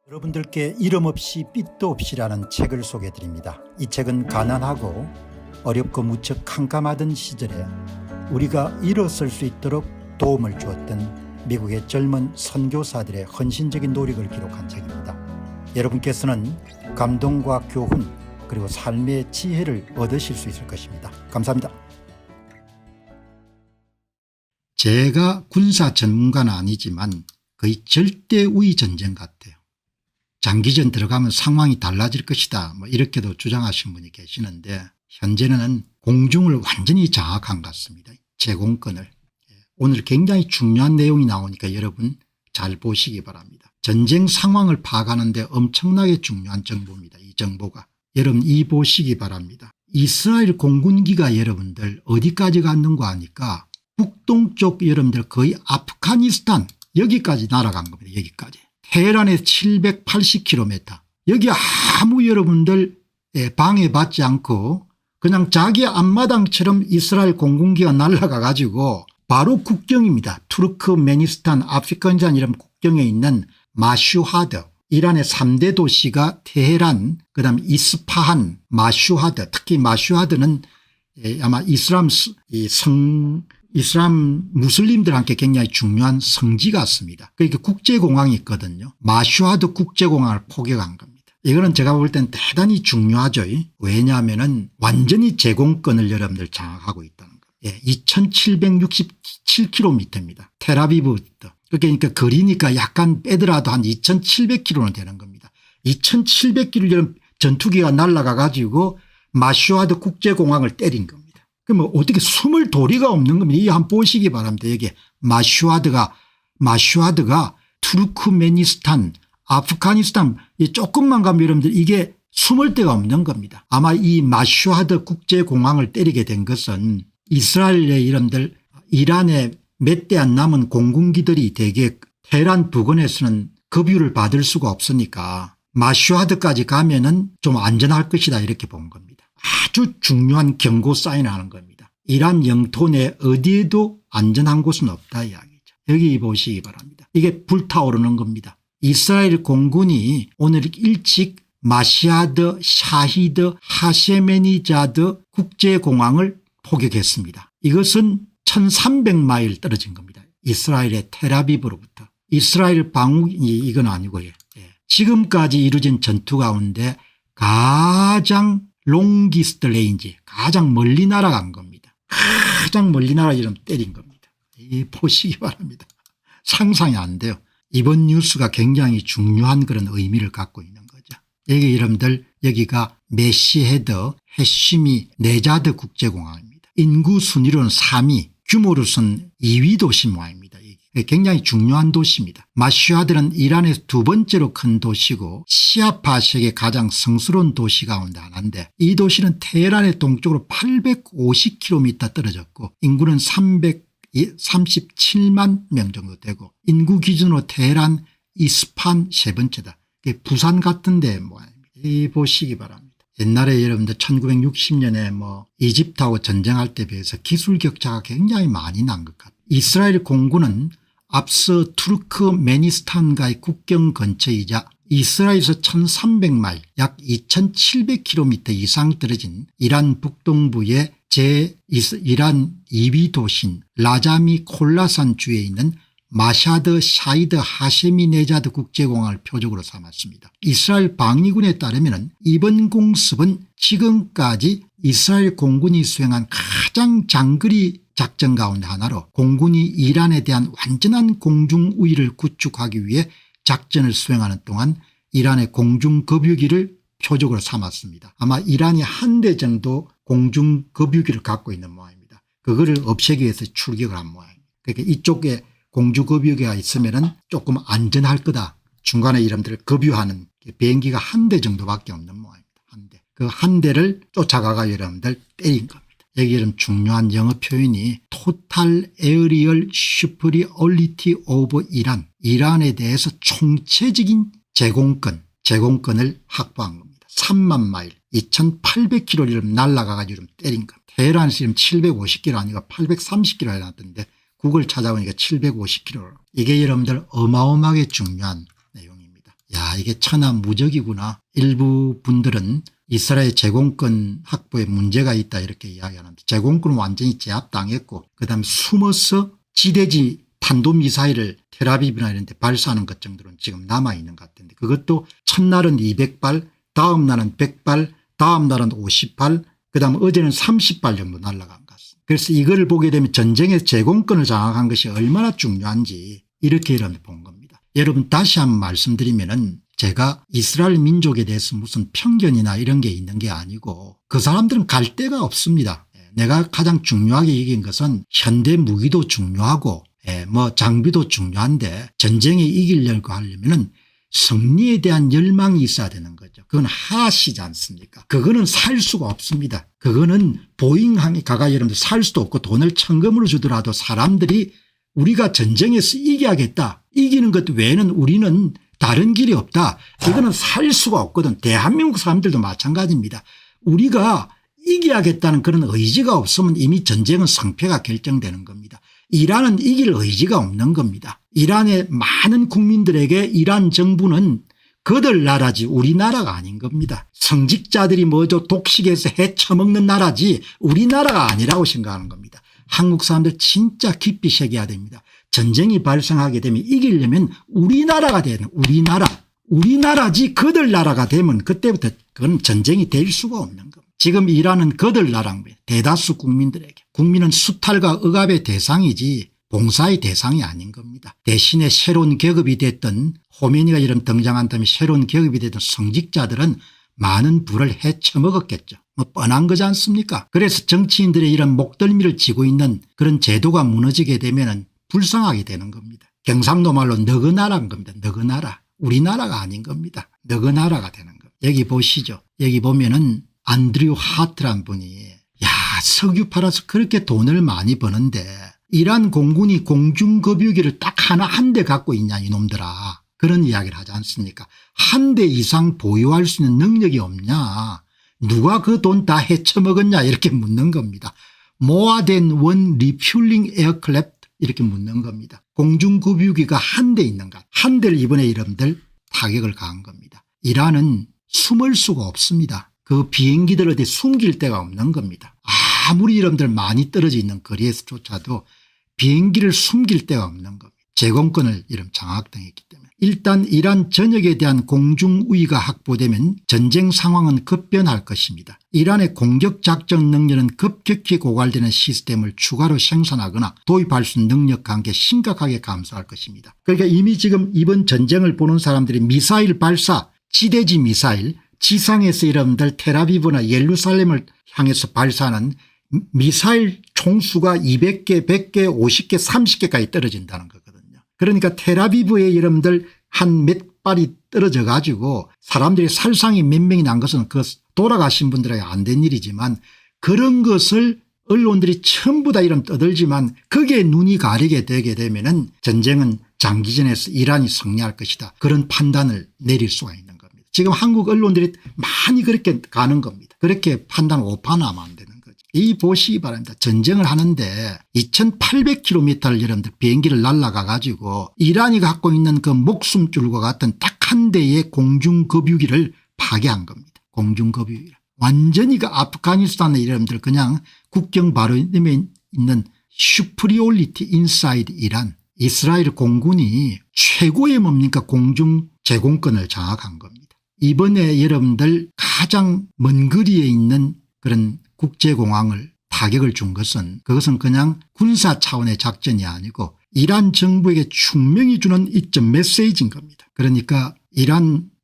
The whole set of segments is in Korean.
여러분들께 이름 없이 빛도 없이라는 책을 소개해 드립니다. 이 책은 가난하고 어렵고 무척 캄캄하던 시절에 우리가 일어설 수 있도록 도움을 주었던 미국의 젊은 선교사들의 헌신적인 노력을 기록한 책입니다. 여러분께서는 감동과 교훈 그리고 삶의 지혜를 얻으실 수 있을 것입니다. 감사합니다. 제가 군사 전문가는 아니지만 거의 절대우위 전쟁 같아요. 장기전 들어가면 상황이 달라질 것이다 이렇게도 주장하신 분이 계시는데 현재는 공중을 완전히 장악한 것 같습니다. 제공권을. 오늘 굉장히 중요한 내용이 나오니까 여러분 잘 보시기 바랍니다. 전쟁 상황을 파악하는 데 엄청나게 중요한 정보입니다. 이 정보가. 여러분 이 보시기 바랍니다. 이스라엘 공군기가 여러분들 어디까지 갔는가 하니까 북동쪽 여러분들 거의 아프가니스탄 여기까지 날아간 겁니다. 여기까지. 테헤란에서 780km 여기 아무 여러분들 방해받지 않고 그냥 자기 앞마당처럼 이스라엘 공군기가 날아가 가지고 바로 국경입니다. 투르크메니스탄 아프가니스탄 이런 국경에 있는 마슈하드 이란의 3대 도시가 테헤란 그다음 이스파한 마슈하드 특히 마슈하드는 아마 이슬람 무슬림들한테 굉장히 중요한 성지 같습니다. 그러니까 국제공항이 있거든요. 마슈하드 국제공항을 포격한 겁니다. 이거는 제가 볼 땐 대단히 중요하죠. 왜냐하면 완전히 제공권을 여러분들 장악하고 있다는 거예요. 2767km입니다. 텔아비브부터. 그러니까 거리니까 약간 빼더라도 한 2700km는 되는 겁니다. 2700km 전투기가 날아가 가지고 마슈하드 국제공항을 때린 겁니다. 그러면 어떻게 숨을 도리가 없는 겁니다. 이 한번 보시기 바랍니다. 여기 마슈하드가 투르크메니스탄 아프가니스탄 조금만 가면 여러분들 이게 숨을 데가 없는 겁니다. 아마 이 마슈하드 국제공항을 때리게 된 것은 이스라엘의 여러분들 이란에 몇 대 안 남은 공군기들이 대개 테헤란 부근에서는 급유를 받을 수가 없으니까 마슈하드까지 가면은 좀 안전할 것이다 이렇게 본 겁니다. 아주 중요한 경고 사인을 하는 겁니다. 이란 영토 내 어디에도 안전한 곳은 없다 이야기죠. 여기 보시기 바랍니다. 이게 불타오르는 겁니다. 이스라엘 공군이 오늘 일찍 마시아드 샤히드 하셰메니자드 국제공항을 포격했습니다. 이것은 1300마일 떨어진 겁니다. 이스라엘의 텔아비브로부터. 이스라엘 방위 이건 아니고요. 지금까지 이루어진 전투 가운데 가장 롱기스트 레인지 가장 멀리 날아간 겁니다. 가장 멀리 날아가 때린 겁니다. 보시기 바랍니다. 상상이 안 돼요. 이번 뉴스가 굉장히 중요한 그런 의미를 갖고 있는 거죠. 여기 여러분들 여기가 메시헤드 해시미 네자드 국제공항입니다. 인구 순위로는 3위 규모로서는 2위 도시 모양입니다. 굉장히 중요한 도시입니다. 마슈하드는 이란에서 두 번째로 큰 도시고 시아파식의 가장 성스러운 도시 가운데 하나인데 이 도시는 테헤란의 동쪽으로 850km 떨어졌고 인구는 337만 명 정도 되고 인구 기준으로 테헤란 이스판 세 번째다. 부산 같은 데 모양입니다. 이 보시기 바랍니다. 옛날에 여러분들 1960년에 이집트하고 전쟁할 때 비해서 기술 격차가 굉장히 많이 난 것 같아요. 이스라엘 공군은 앞서 투르크메니스탄과의 국경 근처이자 이스라엘에서 1300마일 약 2700km 이상 떨어진 이란 북동부의 이란 2위 도시인 라자미 콜라산 주에 있는 마샤드 샤이드 하셰미네자드 국제공항을 표적으로 삼았습니다. 이스라엘 방위군에 따르면 이번 공습은 지금까지 이스라엘 공군이 수행한 가장 장거리 작전 가운데 하나로 공군이 이란에 대한 완전한 공중 우위를 구축하기 위해 작전을 수행하는 동안 이란의 공중급유기를 표적으로 삼았습니다. 아마 이란이 한 대 정도 공중급유기를 갖고 있는 모양입니다. 그거를 없애기 위해서 출격을 한 모양입니다. 그러니까 이쪽에 공중급유기가 있으면 조금 안전할 거다. 중간에 여러분들 급유하는 비행기가 한 대 정도밖에 없는 모양입니다. 한 대. 그 한 대를 쫓아가가 여러분들 때린 겁니다. 여기 이런 중요한 영어 표현이 토탈 에어리얼 슈퍼리얼리티 오브 이란 이란에 대해서 총체적인 제공권을 확보한 겁니다. 3만 마일 2800km를 날아가 가지고 때린 겁니다. 테헤란에서 지금 750km 아니고 830km 해놨던데 구글 찾아보니까 750km. 이게 여러분들 어마어마하게 중요한 내용입니다. 야, 이게 천하무적이구나. 일부 분들은 이스라엘 제공권 확보에 문제가 있다 이렇게 이야기하는데, 제공권은 완전히 제압당했고 그다음에 숨어서 지대지 탄도미사일을 텔아비브나 이런 데 발사하는 것 정도는 지금 남아있는 것 같은데, 그것도 첫날은 200발, 다음 날은 100발, 다음 날은 50발, 그다음 어제는 30발 정도 날아간 것 같습니다. 그래서 이걸 보게 되면 전쟁의 제공권을 장악한 것이 얼마나 중요한지 이렇게 여러분 본 겁니다. 여러분 다시 한번 말씀드리면은, 제가 이스라엘 민족에 대해서 무슨 편견이나 이런 게 있는 게 아니고, 그 사람들은 갈 데가 없습니다. 내가 가장 중요하게 얘기한 것은 현대 무기도 중요하고 뭐 장비도 중요한데, 전쟁에 이기려고 하려면은 승리에 대한 열망이 있어야 되는 거죠. 그건 하시지 않습니까? 그거는 살 수가 없습니다. 그거는 보잉항에 가가 여러분들 살 수도 없고, 돈을 천금으로 주더라도 사람들이 우리가 전쟁에서 이겨야겠다, 이기는 것 외에는 우리는 다른 길이 없다, 이거는 살 수가 없거든. 대한민국 사람들도 마찬가지입니다. 우리가 이겨야겠다는 그런 의지가 없으면 이미 전쟁은 승패가 결정되는 겁니다. 이란은 이길 의지가 없는 겁니다. 이란의 많은 국민들에게 이란 정부는 그들 나라지 우리나라가 아닌 겁니다. 성직자들이 뭐죠, 독식해서 해쳐먹는 나라지 우리나라가 아니라고 생각하는 겁니다. 한국 사람들 진짜 깊이 새겨야 됩니다. 전쟁이 발생하게 되면 이기려면 우리나라가 되는, 우리나라지 그들 나라가 되면 그때부터 그건 전쟁이 될 수가 없는 겁니다. 지금 이란은 그들 나라입니다. 대다수 국민들에게. 국민은 수탈과 억압의 대상이지 봉사의 대상이 아닌 겁니다. 대신에 새로운 계급이 됐던, 호메니가 이런 등장한 다음에 새로운 계급이 됐던 성직자들은 많은 부를 헤쳐먹었겠죠. 뭐 뻔한 거지 않습니까? 그래서 정치인들의 이런 목덜미를 쥐고 있는 그런 제도가 무너지게 되면은 불쌍하게 되는 겁니다. 경상도 말로 너그나라는 겁니다. 너그나라. 우리나라가 아닌 겁니다. 너그나라가 되는 겁니다. 여기 보시죠. 여기 보면은 안드류 하트란 분이, 야, 석유 팔아서 그렇게 돈을 많이 버는데 이란 공군이 공중급유기를 딱 한 대 갖고 있냐 이놈들아, 그런 이야기를 하지 않습니까? 한 대 이상 보유할 수 있는 능력이 없냐, 누가 그 돈 다 헤쳐먹었냐 이렇게 묻는 겁니다. More than one refueling aircraft 이렇게 묻는 겁니다. 공중급유기가 한 대 있는가, 한 대를 이번에 여러분들 타격을 가한 겁니다. 이란은 숨을 수가 없습니다. 그 비행기들 어디 숨길 데가 없는 겁니다. 아무리 여러분들 많이 떨어져 있는 거리에서조차도 비행기를 숨길 데가 없는 겁니다. 제공권을 이런 장악당했기 때문에. 일단 이란 전역에 대한 공중우위가 확보되면 전쟁 상황은 급변할 것입니다. 이란의 공격작전 능력은 급격히 고갈되는 시스템을 추가로 생산하거나 도입할 수 있는 능력 관계 심각하게 감소할 것입니다. 그러니까 이미 지금 이번 전쟁을 보는 사람들이 미사일 발사, 지대지 미사일, 지상에서 여러분들 텔아비브나 예루살렘을 향해서 발사하는 미사일 총수가 200개, 100개, 50개, 30개까지 떨어진다는 거거든요. 그러니까 텔아비브에 여러분들 한 몇 발이 떨어져 가지고 사람들이 살상이 몇 명이 난 것은 그 돌아가신 분들에게 안 된 일이지만, 그런 것을 언론들이 전부 다 이런 떠들지만 거기에 눈이 가리게 되게 되면은 전쟁은 장기전에서 이란이 승리할 것이다, 그런 판단을 내릴 수가 있는 겁니다. 지금 한국 언론들이 많이 그렇게 가는 겁니다. 그렇게 판단 오판하면 안 되는 거죠. 이 보시기 바랍니다. 전쟁을 하는데 2800km를 여러분들 비행기를 날아가 가지고 이란이 갖고 있는 그 목숨줄과 같은 딱 한 대의 공중급유기를 파괴한 겁니다. 공중급유기를. 완전히 그 아프가니스탄의 여러분들 그냥 국경 바로 있는 슈프리올리티 인사이드 이란, 이스라엘 공군이 최고의 뭡니까 공중 제공권을 장악한 겁니다. 이번에 여러분들 가장 먼 거리에 있는 그런 국제공항을 타격을 준 것은, 그것은 그냥 군사 차원의 작전이 아니고 이란 정부에게 충명히 주는 이점 메시지인 겁니다. 그러니까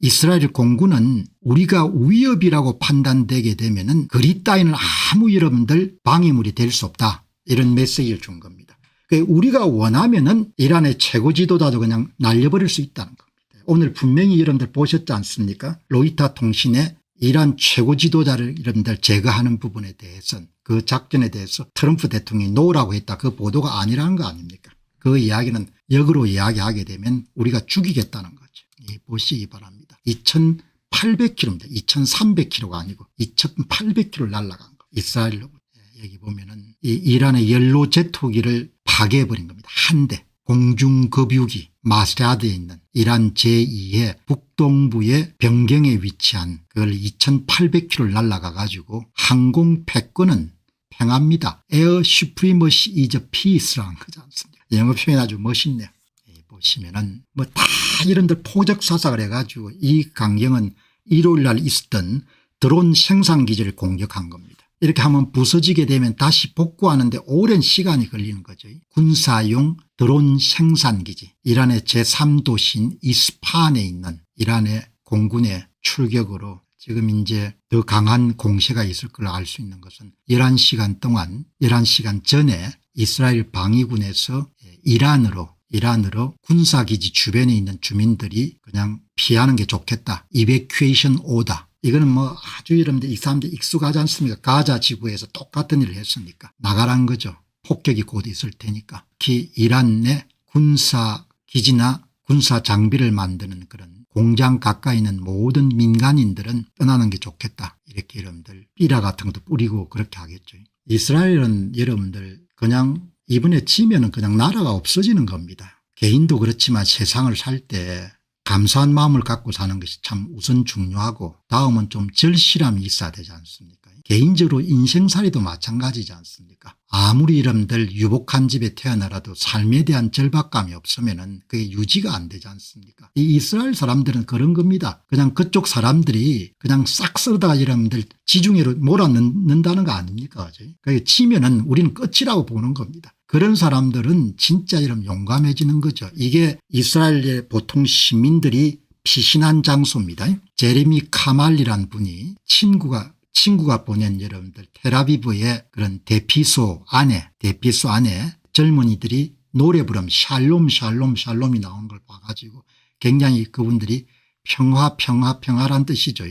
이스라엘 공군은 우리가 위협이라고 판단되게 되면은 그리 따위는 아무 여러분들 방해물이 될 수 없다, 이런 메시지를 준 겁니다. 그러니까 우리가 원하면은 이란의 최고 지도자도 그냥 날려버릴 수 있다는 겁니다. 오늘 분명히 여러분들 보셨지 않습니까? 로이터 통신에 이란 최고 지도자를 여러분들 제거하는 부분에 대해서는, 그 작전에 대해서 트럼프 대통령이 노라고 했다, 그 보도가 아니라는 거 아닙니까? 그 이야기는 역으로 이야기하게 되면 우리가 죽이겠다는 거죠. 보시기 바랍니다. 2800km입니다. 2300km가 아니고 2800km를 날아간 거. 이스라엘로. 여기 보면은 이 이란의 연로 제토기를 파괴해버린 겁니다. 한 대. 공중급유기 마스라드에 있는 이란 제2의 북동부의 변경에 위치한 그걸 2800km를 날아가 가지고 항공 패권은 팽합니다. 에어 슈프리머시 이즈 피스라는 거지 않습니까? 영어 표현 아주 멋있네요. 보시면은 뭐 다 이런들 포적사삭을 해가지고 이 강경은 일요일 날 있었던 드론 생산기지를 공격한 겁니다. 이렇게 하면 부서지게 되면 다시 복구하는데 오랜 시간이 걸리는 거죠. 군사용 드론 생산기지, 이란의 제3도시인 이스파한에 있는 이란의 공군의 출격으로 지금 이제 더 강한 공세가 있을 걸 알 수 있는 것은 11시간 동안 11시간 전에 이스라엘 방위군에서 이란으로 군사기지 주변에 있는 주민들이 그냥 피하는 게 좋겠다. 이베큐에이션 오다. 이거는 뭐 아주 여러분들 이 사람들 익숙하지 않습니까? 가자 지구에서 똑같은 일을 했으니까 나가란 거죠. 폭격이 곧 있을 테니까. 특히 이란 내 군사기지나 군사 장비를 만드는 그런 공장 가까이 있는 모든 민간인들은 떠나는 게 좋겠다. 이렇게 여러분들 삐라 같은 것도 뿌리고 그렇게 하겠죠. 이스라엘은 여러분들 그냥 이번에 지면은 그냥 나라가 없어지는 겁니다. 개인도 그렇지만 세상을 살 때 감사한 마음을 갖고 사는 것이 참 우선 중요하고 다음은 좀 절실함이 있어야 되지 않습니까? 개인적으로 인생살이도 마찬가지지 않습니까? 아무리 여러분들 유복한 집에 태어나라도 삶에 대한 절박감이 없으면은 그게 유지가 안 되지 않습니까? 이 이스라엘 사람들은 그런 겁니다. 그냥 그쪽 사람들이 그냥 싹 쓸다가 여러분들 지중해로 몰아넣는다는 거 아닙니까? 그게 치면은 우리는 끝이라고 보는 겁니다. 그런 사람들은 진짜 이런 용감해지는 거죠. 이게 이스라엘의 보통 시민들이 피신한 장소입니다. 제레미 카말리란 분이 친구가 보낸 여러분들 텔아비브의 그런 대피소 안에 젊은이들이 노래 부르면 샬롬 샬롬 샬롬이 나온 걸 봐가지고 굉장히 그분들이 평화란 뜻이죠.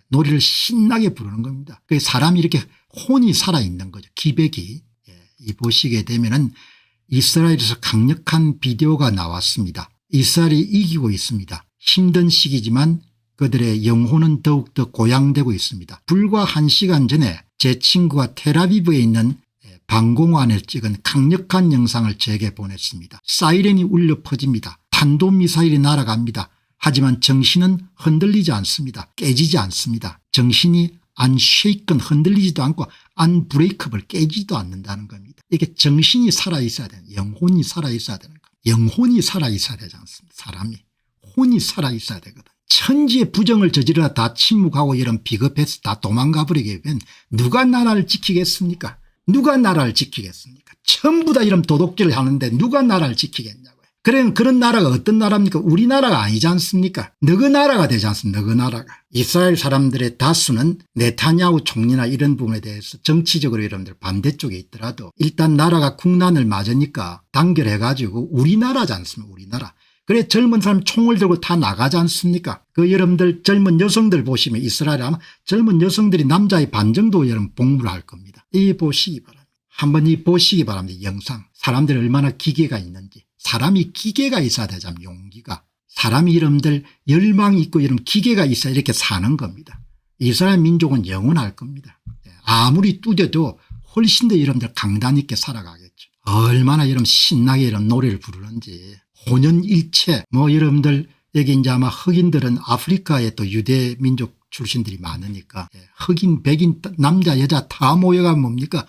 노래를 신나게 부르는 겁니다. 사람이 이렇게 혼이 살아있는 거죠. 기백이. 이 보시게 되면은 이스라엘에서 강력한 비디오가 나왔습니다. 이스라엘이 이기고 있습니다. 힘든 시기지만 그들의 영혼은 더욱더 고양되고 있습니다. 불과 1시간 전에 제 친구가 텔아비브에 있는 방공호안을 찍은 강력한 영상을 제게 보냈습니다. 사이렌이 울려 퍼집니다. 탄도미사일이 날아갑니다. 하지만 정신은 흔들리지 않습니다. 깨지지 않습니다. 정신이 unshaken 흔들리지도 않고 unbreakable 깨지도 않는다는 겁니다. 이게 정신이 살아있어야 되는, 영혼이 살아있어야 되는 거. 영혼이 살아있어야 되지 않습니다. 사람이 혼이 살아있어야 되거든. 천지의 부정을 저지르다 다 침묵하고 이런 비겁해서 다 도망가 버리게 되면 누가 나라를 지키겠습니까? 누가 나라를 지키겠습니까? 전부 다 이런 도둑질을 하는데 누가 나라를 지키겠냐고요. 그런 나라가 어떤 나라입니까? 우리나라가 아니지 않습니까? 너그 나라가 되지 않습니까? 너그 나라가. 이스라엘 사람들의 다수는 네타냐후 총리나 이런 부분에 대해서 정치적으로 여러분들 반대쪽에 있더라도 일단 나라가 국난을 맞으니까 단결해 가지고 우리나라지 않습니까? 우리나라. 그래 젊은 사람 총을 들고 다 나가지 않습니까? 그 여러분들 젊은 여성들 보시면 이스라엘 아마 젊은 여성들이 남자의 반 정도 여러분 복무를 할 겁니다. 이 보시기 바랍니다. 한번 이 보시기 바랍니다. 영상. 사람들이 얼마나 기계가 있는지. 사람이 기계가 있어야 되잖아요. 용기가. 사람이 여러분들 열망이 있고 이런 기계가 있어야 이렇게 사는 겁니다. 이스라엘 민족은 영원할 겁니다. 아무리 뚜뎌도 훨씬 더 여러분들 강단 있게 살아가겠죠. 얼마나 여러분 신나게 이런 노래를 부르는지. 혼연일체 뭐 여러분들 여기 이제 아마 흑인들은 아프리카에 또 유대 민족 출신들이 많으니까 흑인 백인 남자 여자 다 모여가 뭡니까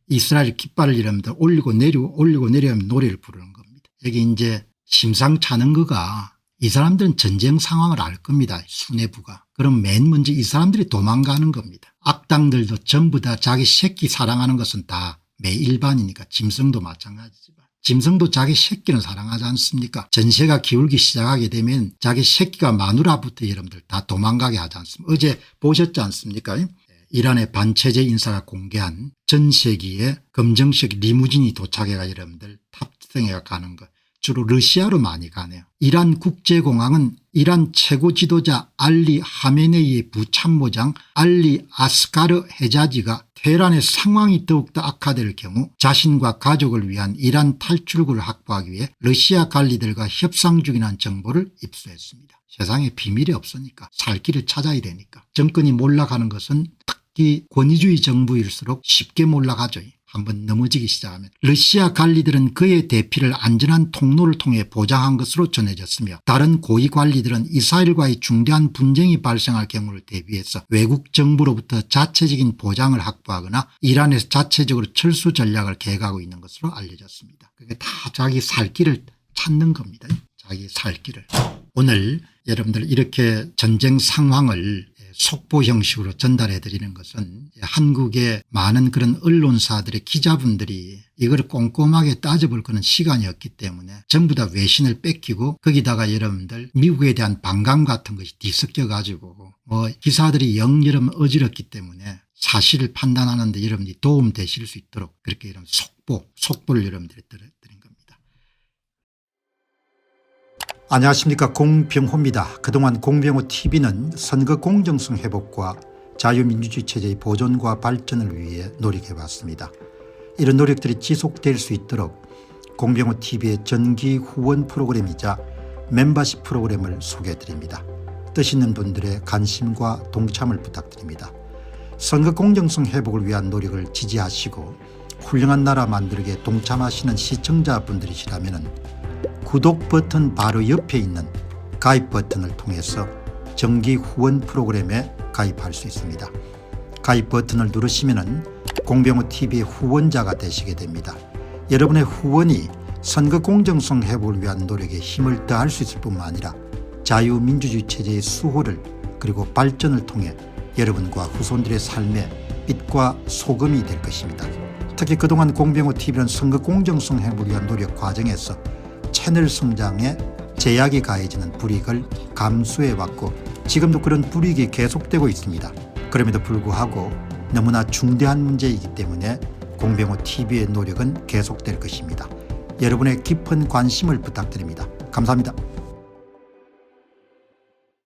이스라엘 깃발을 여러분들 올리고 내려가면 노래를 부르는 겁니다. 여기 이제 심상찮은 거가 이 사람들은 전쟁 상황을 알 겁니다. 수뇌부가. 그럼 맨 먼저 이 사람들이 도망가는 겁니다. 악당들도 전부 다 자기 새끼 사랑하는 것은 다 매일반이니까 짐승도 마찬가지지만 짐승도 자기 새끼는 사랑하지 않습니까? 전세가 기울기 시작하게 되면 자기 새끼가 마누라부터 여러분들 다 도망가게 하지 않습니까? 어제 보셨지 않습니까? 이란의 반체제 인사가 공개한 전 세기에 검정색 리무진이 도착해가 여러분들 탑승해 가는 것. 주로 러시아로 많이 가네요. 이란 국제공항은 이란 최고 지도자 알리 하메네이의 부참모장 알리 아스가르 헤자지가 테헤란의 상황이 더욱더 악화될 경우 자신과 가족을 위한 이란 탈출구를 확보하기 위해 러시아 관리들과 협상 중이라는 정보를 입수했습니다. 세상에 비밀이 없으니까 살 길을 찾아야 되니까. 정권이 몰락하는 것은 특히 권위주의 정부일수록 쉽게 몰락하죠. 한번 넘어지기 시작하면 러시아 관리들은 그의 대피를 안전한 통로를 통해 보장한 것으로 전해졌으며 다른 고위 관리들은 이스라엘과의 중대한 분쟁이 발생할 경우를 대비해서 외국 정부로부터 자체적인 보장을 확보하거나 이란에서 자체적으로 철수 전략을 계획하고 있는 것으로 알려졌습니다. 그게 다 자기 살 길을 찾는 겁니다. 자기 살 길을. 오늘 여러분들 이렇게 전쟁 상황을 속보 형식으로 전달해 드리는 것은 한국의 많은 그런 언론사들의 기자분들이 이걸 꼼꼼하게 따져볼 그런 시간이 없기 때문에 전부 다 외신을 뺏기고 거기다가 여러분들 미국에 대한 반감 같은 것이 뒤섞여 가지고 기사들이 영 여러분 어지럽기 때문에 사실을 판단하는 데 여러분들이 도움 되실 수 있도록 그렇게 이런 속보를 여러분들이 드린 겁니다. 안녕하십니까, 공병호입니다. 그동안 공병호TV는 선거 공정성 회복과 자유민주주의 체제의 보존과 발전을 위해 노력해왔습니다. 이런 노력들이 지속될 수 있도록 공병호TV의 정기 후원 프로그램이자 멤버십 프로그램을 소개해드립니다. 뜻 있는 분들의 관심과 동참을 부탁드립니다. 선거 공정성 회복을 위한 노력을 지지하시고 훌륭한 나라 만들기에 동참하시는 시청자분들이시라면 구독 버튼 바로 옆에 있는 가입 버튼을 통해서 정기 후원 프로그램에 가입할 수 있습니다. 가입 버튼을 누르시면 공병호TV의 후원자가 되시게 됩니다. 여러분의 후원이 선거 공정성 회복을 위한 노력에 힘을 더할 수 있을 뿐만 아니라 자유민주주의 체제의 수호를 그리고 발전을 통해 여러분과 후손들의 삶에 빛과 소금이 될 것입니다. 특히 그동안 공병호TV는 선거 공정성 회복을 위한 노력 과정에서 채널 성장에 제약이 가해지는 불이익을 감수해왔고 지금도 그런 불이익이 계속되고 있습니다. 그럼에도 불구하고 너무나 중대한 문제이기 때문에 공병호TV의 노력은 계속될 것입니다. 여러분의 깊은 관심을 부탁드립니다. 감사합니다.